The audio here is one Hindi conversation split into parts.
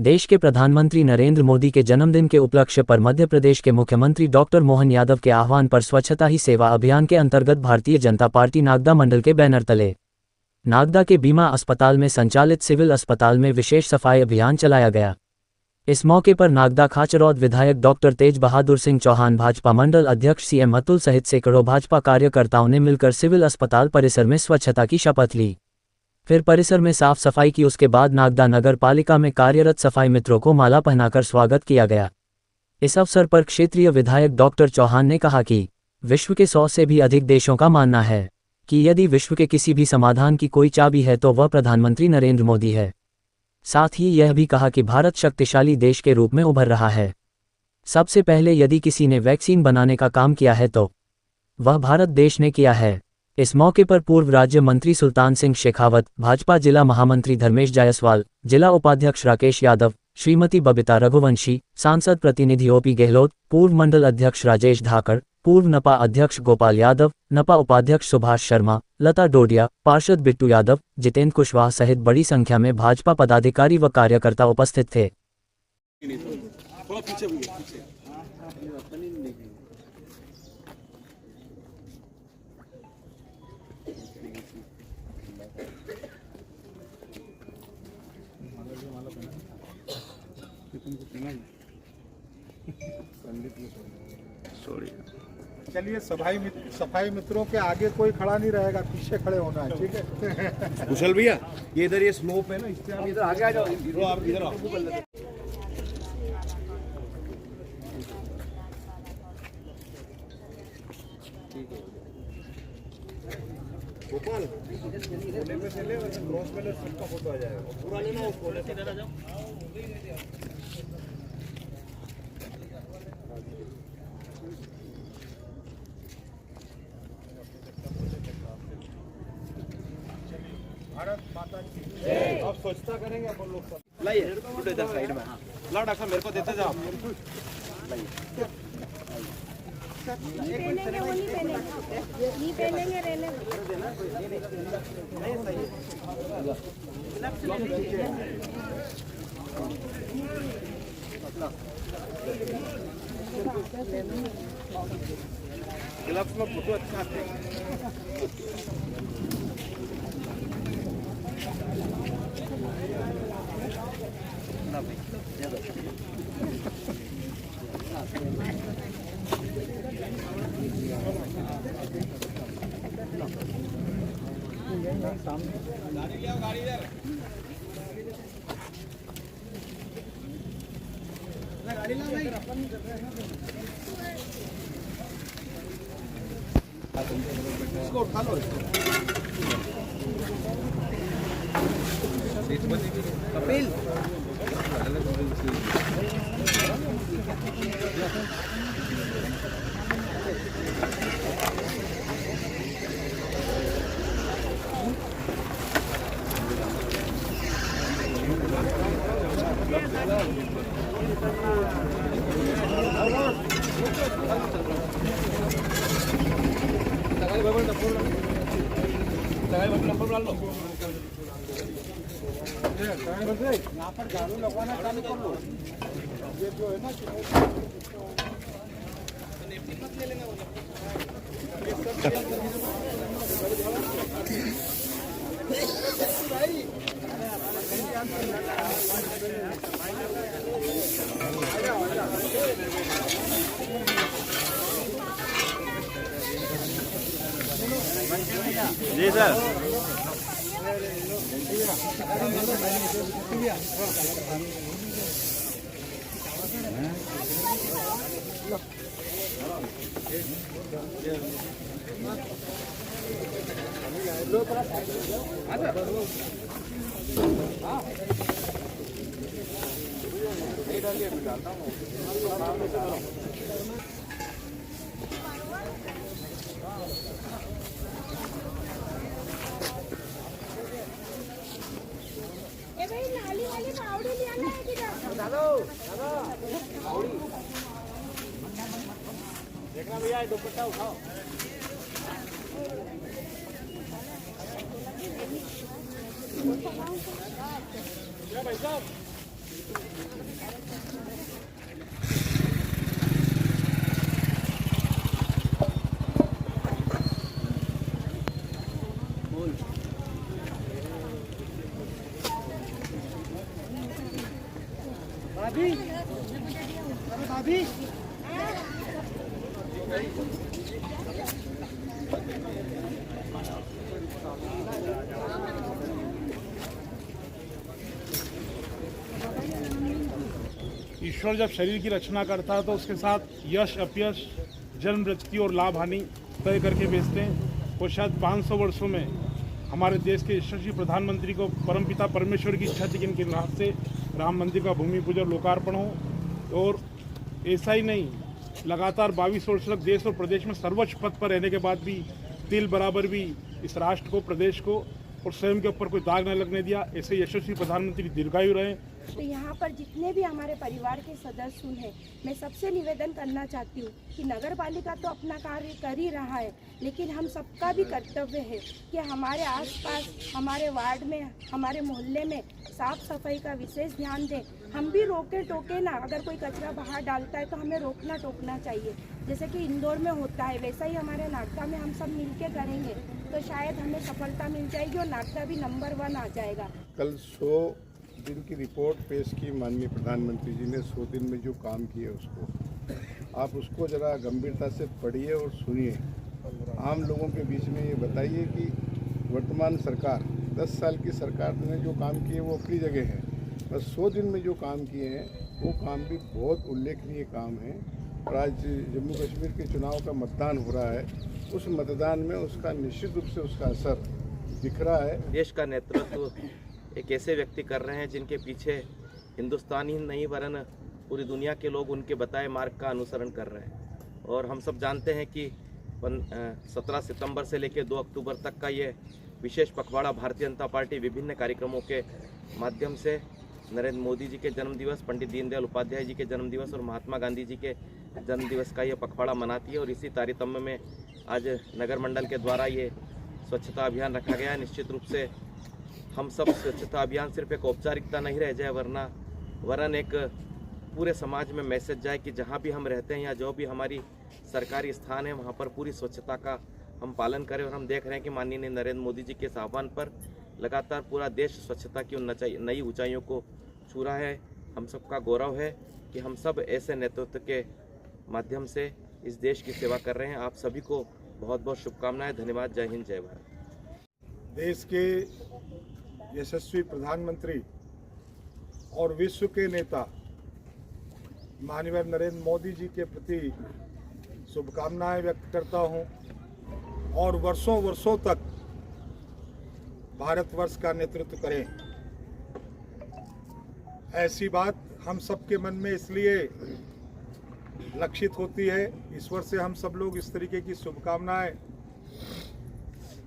देश के प्रधानमंत्री नरेंद्र मोदी के जन्मदिन के उपलक्ष्य पर मध्य प्रदेश के मुख्यमंत्री डॉक्टर मोहन यादव के आह्वान पर स्वच्छता ही सेवा अभियान के अंतर्गत भारतीय जनता पार्टी नागदा मंडल के बैनर तले नागदा के बीमा अस्पताल में संचालित सिविल अस्पताल में विशेष सफाई अभियान चलाया गया। इस मौके पर नागदा खाचरौद विधायक डॉक्टर तेज बहादुर सिंह चौहान, भाजपा मंडल अध्यक्ष सीएम अतुल सहित सैकड़ों भाजपा कार्यकर्ताओं ने मिलकर सिविल अस्पताल परिसर में स्वच्छता की शपथ ली। फिर परिसर में साफ सफाई की। उसके बाद नागदा नगर पालिका में कार्यरत सफाई मित्रों को माला पहनाकर स्वागत किया गया। इस अवसर पर क्षेत्रीय विधायक डॉक्टर चौहान ने कहा कि विश्व के 100 से भी अधिक देशों का मानना है कि यदि विश्व के किसी भी समाधान की कोई चाबी है तो वह प्रधानमंत्री नरेंद्र मोदी है। साथ ही यह भी कहा कि भारत शक्तिशाली देश के रूप में उभर रहा है। सबसे पहले यदि किसी ने वैक्सीन बनाने का काम किया है तो वह भारत देश ने किया है। इस मौके पर पूर्व राज्य मंत्री सुल्तान सिंह शेखावत, भाजपा जिला महामंत्री धर्मेश जायसवाल, जिला उपाध्यक्ष राकेश यादव, श्रीमती बबीता रघुवंशी, सांसद प्रतिनिधि ओपी गहलोत, पूर्व मंडल अध्यक्ष राजेश धाकड़, पूर्व नपा अध्यक्ष गोपाल यादव, नपा उपाध्यक्ष सुभाष शर्मा, लता डोडिया, पार्षद बिट्टू यादव, जितेंद्र कुशवाहा सहित बड़ी संख्या में भाजपा पदाधिकारी व कार्यकर्ता उपस्थित थे। चलिए, सफाई मित्रों के आगे कोई खड़ा नहीं रहेगा, पीछे खड़े होना है, ठीक है। कुशल भैया, ये इधर ये स्लोप है ना, इससे आप इधर आगे आ जाओ। आप इधर आओ। गोपाल, कोने में से ले, क्रॉस में ले, सबका फोटो आ जाएगा। पूरा लेना, उस कोने से इधर आ जाओ। भारत माता की जय। अब स्वच्छता करेंगे अपन लोग सब। लाइए इधर साइड में। ला डॉक्टर, मेरे को देते जाओ। पहनेंगे वो नहीं पहनेंगे रहने ग्लव्स में फोटो अच्छा आते हैं। गाड़ी ले आओ, गाड़ी इधर। गाड़ी ला भाई। इसको उठा लो। कपिल, यहाँ पर झाड़ू लगवाना चालू कर लो। ये जो है ना, जी सर। नाली वाली पाउडर लिया ना देखना भैया, दुपट्टा उठाओ। भाई साहब, ईश्वर जब शरीर की रचना करता है तो उसके साथ यश अपयश जन्म मृत्यु और लाभ हानि तय करके भेजते हैं। और शायद 500 वर्षों में हमारे देश के यशस्वी प्रधानमंत्री को परमपिता परमेश्वर की इच्छा थी कि इनके हाथ से राम मंदिर का भूमि पूजन लोकार्पण हो। और ऐसा ही नहीं, लगातार 22 वर्ष तक देश और प्रदेश में सर्वोच्च पद पर रहने के बाद भी तिल बराबर भी इस राष्ट्र को, प्रदेश को और स्वयं के ऊपर कोई दाग न लगने दिया। ऐसे यशस्वी प्रधानमंत्री दीर्घायु रहे। तो यहाँ पर जितने भी हमारे परिवार के सदस्य हैं, मैं सबसे निवेदन करना चाहती हूँ कि नगर पालिका तो अपना कार्य कर ही रहा है, लेकिन हम सबका भी कर्तव्य है कि हमारे आसपास, हमारे वार्ड में, हमारे मोहल्ले में साफ सफाई का विशेष ध्यान दें। हम भी रोके टोके ना, अगर कोई कचरा बाहर डालता है तो हमें रोकना टोकना चाहिए। जैसे कि इंदौर में होता है, वैसा ही हमारे नागदा में हम सब मिलके करेंगे तो शायद हमें सफलता मिल जाएगी और नागदा भी नंबर 1 आ जाएगा। कल 100 दिन की रिपोर्ट पेश की माननीय प्रधानमंत्री जी ने। 100 दिन में जो काम किए उसको आप उसको ज़रा गंभीरता से पढ़िए और सुनिए। आम लोगों के बीच में ये बताइए कि वर्तमान सरकार 10 साल की सरकार ने जो काम किए वो अपनी जगह है, बस 100 दिन में जो काम किए हैं वो काम भी बहुत उल्लेखनीय काम है। और आज जम्मू कश्मीर के चुनाव का मतदान हो रहा है, उस मतदान में उसका निश्चित रूप से उसका असर दिख रहा है। देश का नेतृत्व एक ऐसे व्यक्ति कर रहे हैं जिनके पीछे हिंदुस्तान ही नहीं वरन पूरी दुनिया के लोग उनके बताए मार्ग का अनुसरण कर रहे हैं। और हम सब जानते हैं कि 17 सितंबर से लेकर 2 अक्टूबर तक का ये विशेष पखवाड़ा भारतीय जनता पार्टी विभिन्न कार्यक्रमों के माध्यम से नरेंद्र मोदी जी के जन्मदिवस, पंडित दीनदयाल उपाध्याय जी के जन्मदिवस और महात्मा गांधी जी के जन्मदिवस का ये पखवाड़ा मनाती है। और इसी तारतम्य में आज नगर मंडल के द्वारा ये स्वच्छता अभियान रखा गया है। निश्चित रूप से हम सब स्वच्छता अभियान सिर्फ एक औपचारिकता नहीं रह जाए, वरन एक पूरे समाज में मैसेज जाए कि जहाँ भी हम रहते हैं या जो भी हमारी सरकारी स्थान है वहाँ पर पूरी स्वच्छता का हम पालन करें। और हम देख रहे हैं कि माननीय नरेंद्र मोदी जी के इस आह्वान पर लगातार पूरा देश स्वच्छता की नई ऊंचाइयों को छू रहा है। हम सबका गौरव है कि हम सब ऐसे नेतृत्व के माध्यम से इस देश की सेवा कर रहे हैं। आप सभी को बहुत बहुत शुभकामनाएं। धन्यवाद। जय हिंद, जय भारत। देश के यशस्वी प्रधानमंत्री और विश्व के नेता माननीय नरेंद्र मोदी जी के प्रति शुभकामनाएं व्यक्त करता हूं और वर्षों वर्षों तक भारतवर्ष का नेतृत्व करें। ऐसी बात हम सबके मन में इसलिए लक्षित होती है, ईश्वर से हम सब लोग इस तरीके की शुभकामनाएं,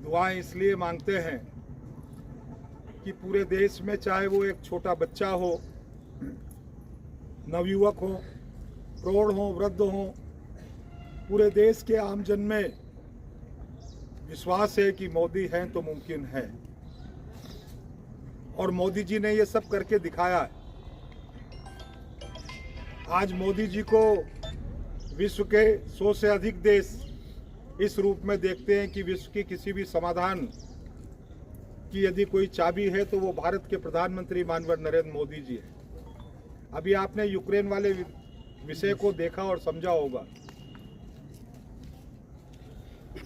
दुआएं इसलिए मांगते हैं कि पूरे देश में, चाहे वो एक छोटा बच्चा हो, नवयुवक हो, प्रौढ़ हो, वृद्ध हो, पूरे देश के आमजन में विश्वास है कि मोदी हैं तो मुमकिन है। और मोदी जी ने ये सब करके दिखाया है। आज मोदी जी को विश्व के 100 से अधिक देश इस रूप में देखते हैं कि विश्व की किसी भी समाधान की यदि कोई चाबी है तो वो भारत के प्रधानमंत्री माननीय नरेंद्र मोदी जी हैं। अभी आपने यूक्रेन वाले विषय को देखा और समझा होगा,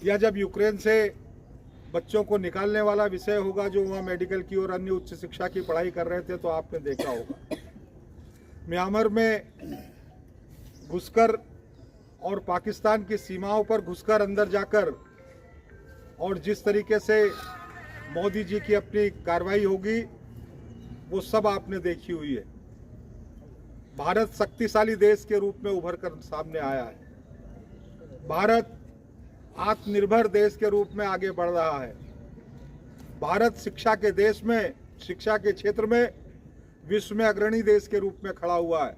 या जब यूक्रेन से बच्चों को निकालने वाला विषय होगा जो वहाँ मेडिकल की और अन्य उच्च शिक्षा की पढ़ाई कर रहे थे, तो आपने देखा होगा म्यांमार में घुसकर और पाकिस्तान की सीमाओं पर घुसकर अंदर जाकर और जिस तरीके से मोदी जी की अपनी कार्रवाई होगी वो सब आपने देखी हुई है। भारत शक्तिशाली देश के रूप में उभर कर सामने आया है। भारत आत्मनिर्भर देश के रूप में आगे बढ़ रहा है। भारत शिक्षा के देश में, शिक्षा के क्षेत्र में विश्व में अग्रणी देश के रूप में खड़ा हुआ है।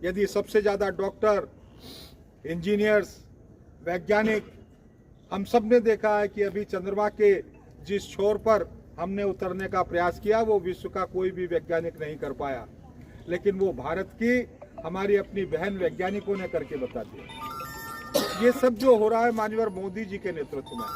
यदि सबसे ज़्यादा डॉक्टर, इंजीनियर्स, वैज्ञानिक, हम सब ने देखा है कि अभी चंद्रमा के जिस छोर पर हमने उतरने का प्रयास किया वो विश्व का कोई भी वैज्ञानिक नहीं कर पाया। लेकिन वो भारत की हमारी अपनी बहन वैज्ञानिकों ने करके बता दिया। ये सब जो हो रहा है माननीय मोदी जी के नेतृत्व में,